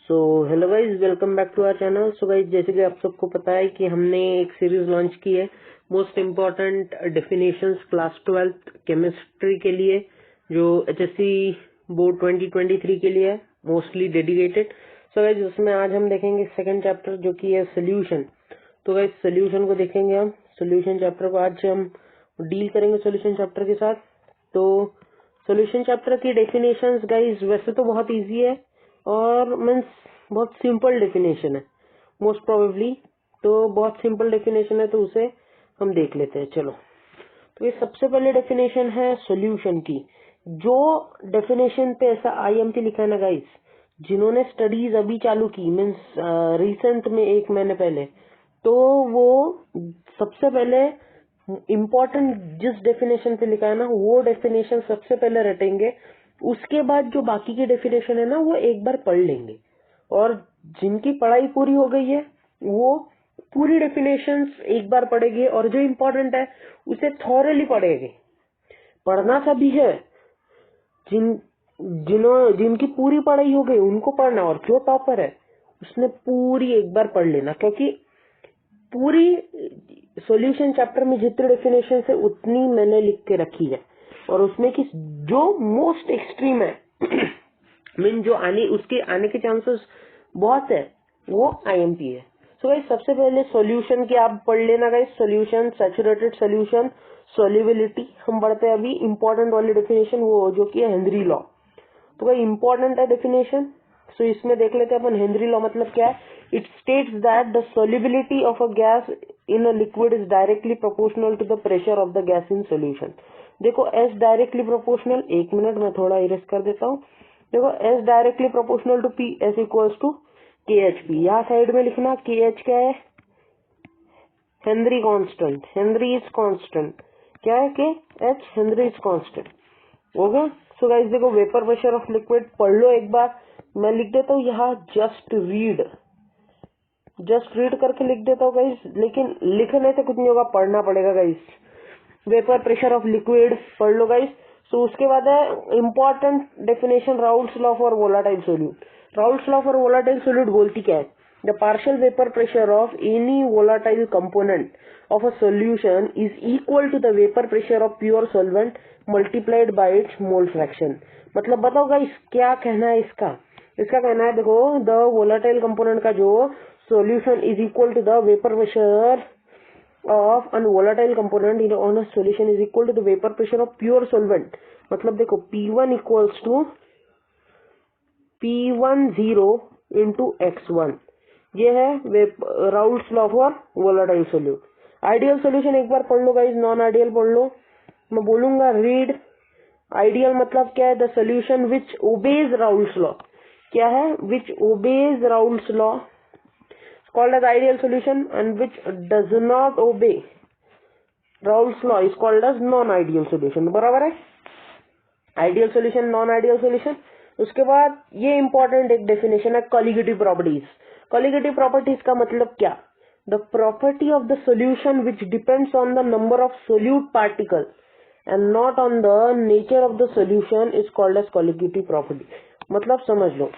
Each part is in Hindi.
So hello guys, welcome back to our channel. So guys, जैसे कि आप सबको पता है कि हमने एक सीरीज लॉन्च की है most important definitions class 12th chemistry के लिए, जो एचएससी बोर्ड 2023 के लिए है, मोस्टली डेडिकेटेड। सो गाइज, उसमें आज हम देखेंगे सेकंड चैप्टर जो कि है सोल्यूशन। तो गाइज, सोल्यूशन को देखेंगे हम। सोल्यूशन चैप्टर को आज हम डील करेंगे सोल्यूशन चैप्टर के साथ। तो सोल्यूशन चैप्टर की डेफिनेशंस गाइज वैसे तो बहुत इजी है और मीन्स बहुत सिंपल डेफिनेशन है मोस्ट प्रोबेबली। तो बहुत सिंपल डेफिनेशन है, तो उसे हम देख लेते हैं। चलो, तो ये सबसे पहले डेफिनेशन है सॉल्यूशन की। जो डेफिनेशन पे ऐसा आईएमपी लिखा है ना गाइस, जिन्होंने स्टडीज अभी चालू की मीन्स रिसेंट में 1 महीने पहले, तो वो सबसे पहले इम्पोर्टेंट जिस डेफिनेशन पे लिखा है ना, वो डेफिनेशन सबसे पहले रटेंगे। उसके बाद जो बाकी की डेफिनेशन है ना, वो एक बार पढ़ लेंगे। और जिनकी पढ़ाई पूरी हो गई है वो पूरी डेफिनेशंस एक बार पढ़ेंगे, और जो इम्पोर्टेंट है उसे थॉरली पढ़ेंगे। पढ़ना सभी है, जिनकी पूरी पढ़ाई हो गई उनको पढ़ना, और जो टॉपर है उसने पूरी एक बार पढ़ लेना। क्योंकि पूरी सॉल्यूशन चैप्टर में जितनी डेफिनेशन है उतनी मैंने लिख के रखी है, और उसमें की जो मोस्ट एक्सट्रीम है मीन जो उसके आने के चांसेस बहुत है, वो आईएमपी है। सो गाइस, सबसे पहले सॉल्यूशन की आप पढ़ लेना guys. Solution, saturated solution, solubility. हम बढ़ते हैं अभी इम्पोर्टेंट वाली डेफिनेशन, वो जो कि है हेनरी लॉ। तो भाई इम्पोर्टेंट है डेफिनेशन। सो इसमें देख लेते हैं अपन हेनरी लॉ मतलब क्या है। It states that the solubility of a gas in a liquid is directly proportional to the pressure of the gas in solution. देखो, एस डायरेक्टली प्रोपोर्शनल, 1 मिनट में थोड़ा इरेज कर देता हूँ। देखो, S directly proportional to P, S equals to K H P. यहाँ साइड में लिखना के एच क्या है, Henry constant, Henry is constant. क्या है K H, Henry is constant. हो गया। सो गाइस देखो, वेपर प्रेशर ऑफ लिक्विड पढ़ लो एक बार। मैं लिख देता हूँ यहाँ जस्ट रीड करके लिख देता हूँ गाइस, लेकिन लिखने से कुछ नहीं होगा, पढ़ना पड़ेगा guys. Vapour pressure of liquid पढ़ लो गाइस। सो उसके बाद है important definition Raoult's law for volatile solute. Raoult's law for volatile solute बोलती क्या है, the partial vapour pressure of any volatile component of a solution is equal to the vapor pressure of pure solvent multiplied by its mole fraction। मतलब बताओ गाइस क्या कहना है इसका। इसका कहना है, देखो, द वोलाटाइल कंपोनेंट का जो solution is equal to the vapour pressure of an volatile component in on a solution is equal to the vapour pressure of pure solvent. मतलब देखो, P1 equals to P10 into X1। ये है Raoult's law for volatile solute. Ideal solution एक बार पढ़ लो गाइस, नॉन आइडियल पढ़ लो। मैं बोलूंगा रीड। आइडियल मतलब क्या है, the solution which obeys Raoult's law. क्या है, which obeys Raoult's law called as ideal solution, and which does not obey Raoult's law is called as non ideal solution. बराबर है, ideal solution, non ideal solution. उसके बाद ये इंपॉर्टेंट एक डेफिनेशन है कॉलिगेटिव प्रॉपर्टीज। कॉलिगेटिव प्रॉपर्टीज का मतलब क्या, the property of the solution which depends on the number of solute particles and not on the nature of the solution is called as colligative property। मतलब समझ लो,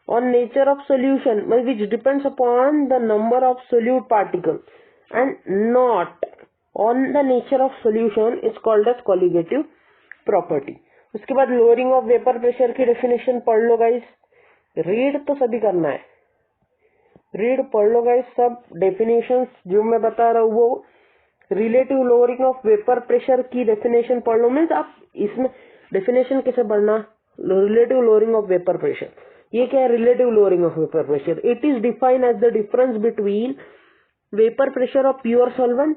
on nature of solution which depends upon the number of solute particles and not on the nature of solution is called as colligative property। उसके बाद lowering of vapor pressure की definition पढ़ लो गाइस। रीड तो सभी करना है, रीड पढ़ लो गाइस। सब डेफिनेशंस जो मैं बता रहा हूँ वो relative lowering of vapour pressure की डेफिनेशन पढ़ लो। मीन्स आप इसमें डेफिनेशन कैसे पढ़ना, relative lowering of vapour pressure. ये क्या है, relative lowering of vapour pressure. It is defined as the difference between vapour pressure of pure solvent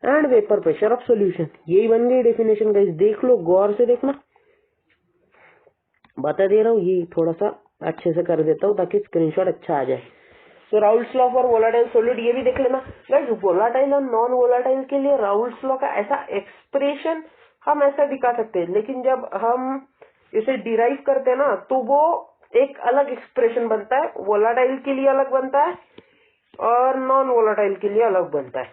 and vapour pressure of solution. यही बन गई डेफिनेशन गाइस, देख लो, गौर से देखना, बता दे रहा हूँ। ये थोड़ा सा अच्छे से कर देता हूँ ताकि स्क्रीनशॉट अच्छा आ जाए। तो Raoult's law for volatile solute ये भी देख लेना गाइस। वोलाटाइल और नॉन वोलाटाइल के लिए राउल्स लॉ का ऐसा एक्सप्रेशन हम ऐसा दिखा सकते हैं, लेकिन जब हम इसे डिराइव करते हैं ना, तो वो एक अलग एक्सप्रेशन बनता है। वोलाटाइल के लिए अलग बनता है और नॉन वोलाटाइल के लिए अलग बनता है।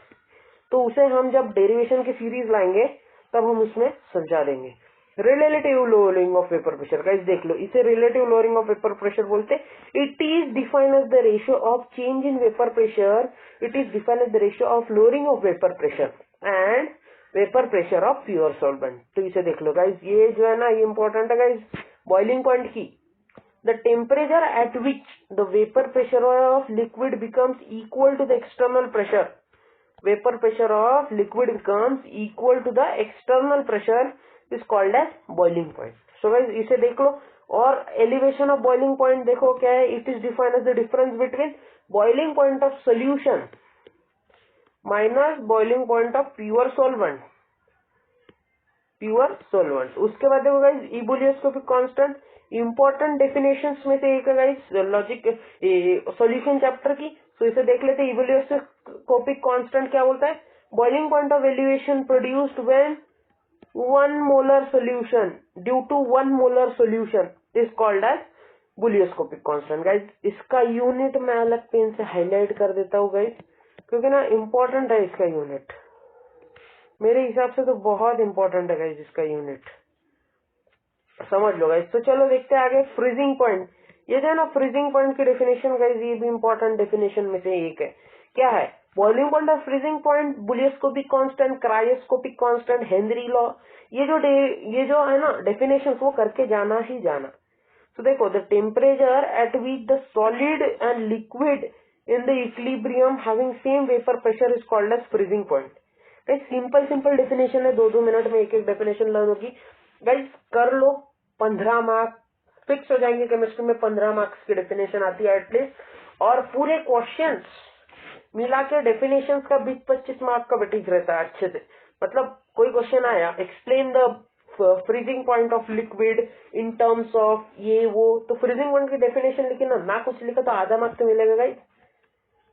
तो उसे हम जब डेरिवेशन की सीरीज लाएंगे तब हम उसमें समझा देंगे। Relative lowering of vapour pressure, guys देख लो, इसे relative lowering of vapour pressure बोलते। It is defined as the ratio of change in vapour pressure, it is defined as the ratio of lowering of vapour pressure and vapour pressure of pure solvent. तो इसे देख लो गाइस, ये जो है ना, ये इंपॉर्टेंट है गाइस बॉइलिंग पॉइंट की। The temperature at which the vapour pressure of liquid becomes equal to the external pressure, vapour pressure of liquid becomes equal to the external pressure is called as boiling point. So guys इसे देख लो। और एलिवेशन ऑफ बॉइलिंग पॉइंट देखो क्या है, it is defined as the difference between boiling point of solution minus boiling point of pure solvent, pure solvent. उसके बाद देखो guys ebullioscopic constant, important definitions में से एक है गाइस लॉजिक सॉल्यूशन चैप्टर की। तो इसे देख लेते हैं। इबुलियोस्कोपिक कांस्टेंट क्या बोलता है, boiling point of elevation produced when 1 molar solution due to 1 molar solution is called as ebullioscopic constant. Guys इसका यूनिट मैं अलग पेन से हाईलाइट कर देता हूँ गाइस, क्योंकि ना इम्पोर्टेंट है इसका यूनिट, मेरे हिसाब से तो बहुत इंपॉर्टेंट है गाइस इसका यूनिट, समझ लो गाइस। तो चलो देखते हैं आगे। फ्रीजिंग पॉइंट, ये जो है ना फ्रीजिंग पॉइंट की डेफिनेशन गाइस, ये भी इंपॉर्टेंट डेफिनेशन में से एक है। क्या है, boiling point of freezing point, ebullioscopic constant, cryoscopic constant, Henry law, ये जो है ना डेफिनेशन वो करके जाना ही जाना। तो देखो, the temperature at which the solid and liquid in the equilibrium having same vapour pressure is called as freezing point. Guys simple definition है, 2-2 मिनट में एक डेफिनेशन लर्न होगी। गाइस कर लो, 15 मार्क्स फिक्स हो जाएंगे। केमिस्ट्री में 15 मार्क्स की डेफिनेशन आती है एटलीस्ट, और पूरे क्वेश्चंस मिला के डेफिनेशन का 20-25 मार्क का ठीक रहता है अच्छे से। मतलब कोई क्वेश्चन आया, explain the freezing point of liquid in terms of ये वो, तो फ्रीजिंग पॉइंट की डेफिनेशन लिखी ना कुछ लिखा तो आधा मार्क्स तो मिलेगा गाइस।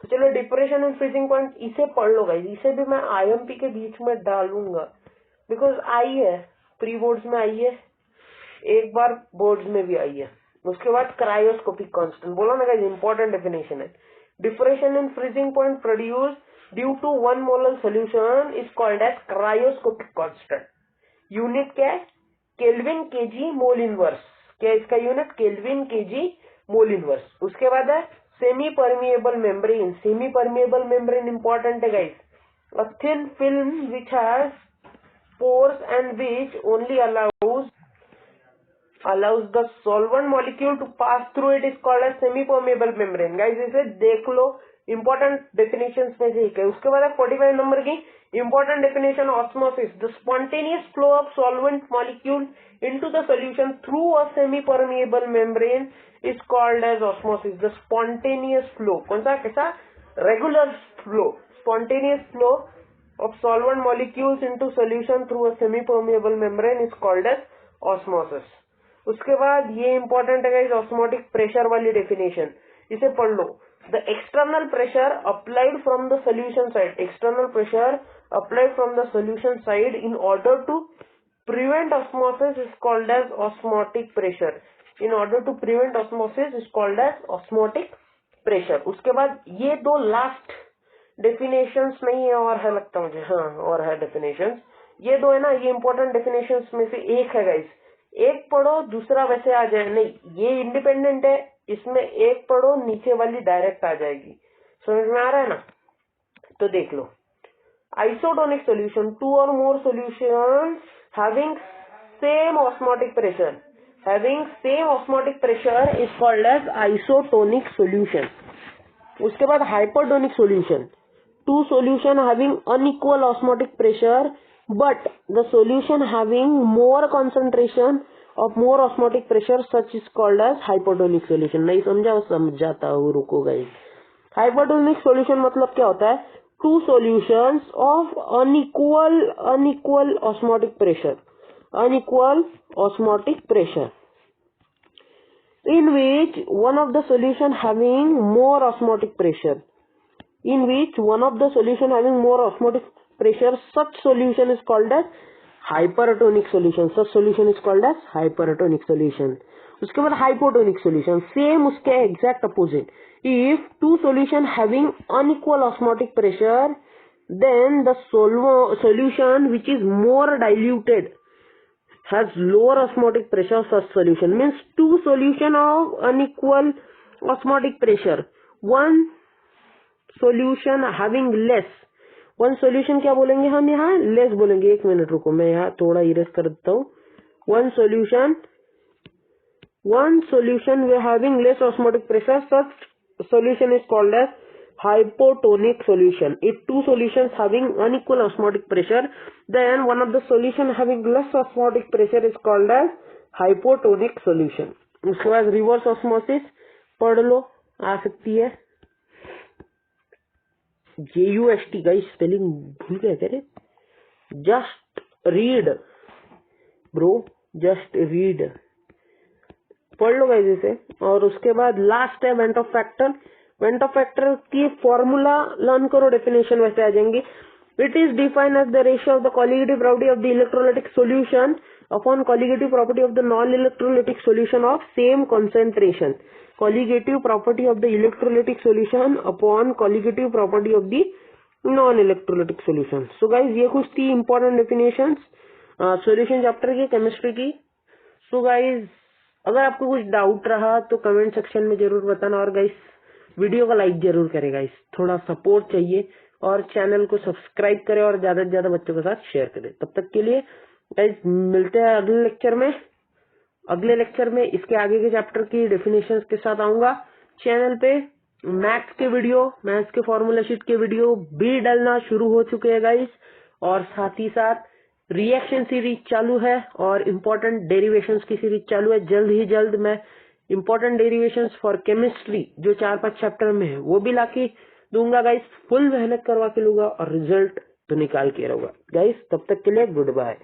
तो चलो डिप्रेशन एंड फ्रीजिंग पॉइंट इसे पढ़ लो गाइस, इसे भी मैं आईएमपी के बीच में डालूंगा, बिकॉज आई है, प्री बोर्ड्स में आई है, एक बार बोर्ड्स में भी आई है। उसके बाद क्रायोस्कोपिक कांस्टेंट बोला ना गाइस, इंपॉर्टेंट डेफिनेशन है। Depression in freezing point produce due to 1 molar solution is called as cryoscopic constant. Unit क्या है, केल्विन केजी मोल इनवर्स। क्या है इसका unit, kelvin KG mole inverse. उसके बाद है semi permeable membrane. Semi permeable membrane important है guys, a thin film which has pores and which only allows the solvent molecule to pass through it is called as semi-permeable membrane. Guys इसे देख लो, important definitions में से एक है। उसके बाद 45 नंबर की important definition osmosis, the spontaneous flow of solvent molecule into the solution through a semi-permeable membrane is called as osmosis. The spontaneous flow, कौन सा, कैसा, regular flow, spontaneous flow of solvent molecules into solution through a semi-permeable membrane is called as osmosis. उसके बाद ये इंपॉर्टेंट है गाइस, ऑस्मोटिक प्रेशर वाली डेफिनेशन, इसे पढ़ लो। The external pressure applied from the solution side, external pressure applied from the solution side in order to prevent osmosis is called as osmotic pressure. In order to prevent osmosis is called as osmotic pressure. उसके बाद ये दो लास्ट डेफिनेशंस नहीं है, और है लगता मुझे, हाँ और है डेफिनेशंस, ये दो है ना, ये इंपॉर्टेंट डेफिनेशंस में से एक है गाइस। एक पढ़ो, दूसरा वैसे आ जाए, नहीं ये इंडिपेंडेंट है, इसमें एक पढ़ो, नीचे वाली डायरेक्ट आ जाएगी। समझ में आ रहा है ना? तो देख लो, isotonic solution, 2 or more solutions having same osmotic pressure, having same osmotic pressure is called as isotonic solution. उसके बाद hypertonic solution, 2 solution having unequal osmotic pressure but the solution having more concentration of more osmotic pressure such is called as hypertonic solution. नहीं समझा, समझाता हूँ, रुको गाइस। हाइपरटोनिक सोल्यूशन मतलब क्या होता है, 2 solutions of unequal osmotic pressure, unequal osmotic pressure in which one of the solution having more osmotic pressure, in which one of the solution having more osmotic pressure, such solution is called as hypertonic solution. Such solution is called as hypertonic solution. उसके बाद hypotonic solution, same उसके exact opposite. If 2 solution having unequal osmotic pressure, then the solution which is more diluted has lower osmotic pressure, such solution means two solution of unequal osmotic pressure, one solution having less, one solution क्या बोलेंगे हम यहाँ लेस बोलेंगे। एक मिनट रुको, मैं यहाँ थोड़ा इरेज कर देता हूँ। One solution way having less osmotic pressure, such solution is called as hypotonic solution. If two solutions having unequal osmotic pressure, then one of the solution having less osmotic pressure is called as hypotonic solution. उसके बाद रिवर्स ऑस्मोसिस पढ़ लो, आ सकती है JUST गाइस, स्पेलिंग भूल गए क्या रे? Just read bro, just read पढ़ लो गाइस इसे। और उसके बाद लास्ट है van't Hoff factor. Van't Hoff factor की फॉर्मूला लर्न करो, डेफिनेशन वैसे आ जाएंगी। It is defined as the ratio of the colligative property of the electrolytic solution upon colligative property of the non electrolytic solution of same concentration. Colligative property of the electrolytic solution upon colligative property of the non electrolytic solution. So guys ये कुछ थी इंपॉर्टेंट डेफिनेशंस सॉल्यूशन चैप्टर की, केमिस्ट्री की। सो गाइज अगर आपको कुछ डाउट रहा तो कमेंट सेक्शन में जरूर बताना, और गाइस वीडियो का लाइक जरूर करें गाइस, थोड़ा सपोर्ट चाहिए, और चैनल को सब्सक्राइब करें और ज्यादा से ज्यादा बच्चों के साथ शेयर करें। तब तक के लिए गाइस मिलते हैं अगले लेक्चर में। अगले लेक्चर में इसके आगे के चैप्टर की डेफिनेशंस के साथ आऊंगा। चैनल पे मैथ्स के वीडियो, मैथ्स के फॉर्मूला शीट के वीडियो भी डालना शुरू हो चुके हैं गाइस, और साथ ही साथ रिएक्शन सीरीज चालू है और इम्पोर्टेंट डेरिवेशंस की सीरीज चालू है। जल्द ही जल्द मैं इम्पोर्टेंट डेरिवेशंस फॉर केमिस्ट्री जो 4-5 चैप्टर में है वो भी लाके दूंगा गाइस, फुल मेहनत करवा के लूंगा और रिजल्ट तो निकाल के रहूंगा गाइस। तब तक के लिए गुड बाय।